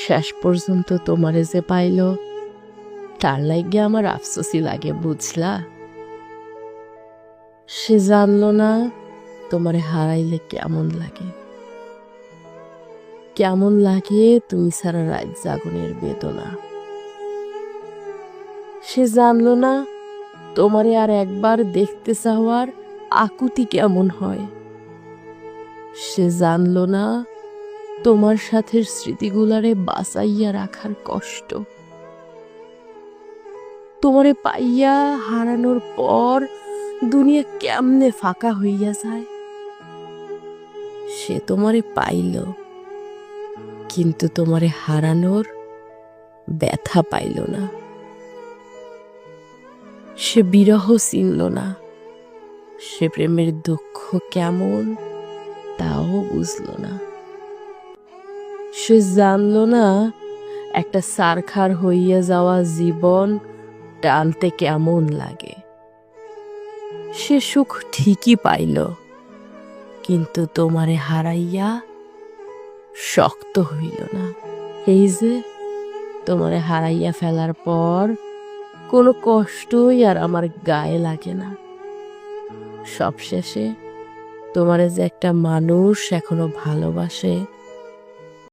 শেষ পর্যন্ত তোমারে যে পাইল তার লাগে আমার আফসোসই লাগে, বুঝলা? সে জানলো না তোমারে হারাইলে কেমন লাগে, কেমন লাগে তুমি সারা রাত জাগনের বেদনা। সে জানলো না তোমারে আর একবার দেখতে চাওয়ার আকুতি কেমন হয়। সে জানলো না তোমার সাথে স্মৃতিগুলারে বাঁচাইয়া রাখার কষ্ট। তোমারে পাইয়া হারানোর পর দুনিয়া কেমনে ফাঁকা হইয়া যায়। সে তোমারে পাইল, কিন্তু তোমারে হারানোর ব্যথা পাইল না। সে বিরহ চিনল না, সে প্রেমের দুঃখ কেমন তাও বুঝল না। সে জানল না একটা সারখার হইয়া যাওয়া জীবন টানতে কেমন লাগে। সে সুখ ঠিকই পাইল, কিন্তু তোমারে হারাইয়া শক্ত হইল না। এই যে তোমারে হারাইয়া ফেলার পর কোনো কষ্টই আর আমার গায়ে লাগে না। সবশেষে তোমারে যে একটা মানুষ এখনো ভালোবাসে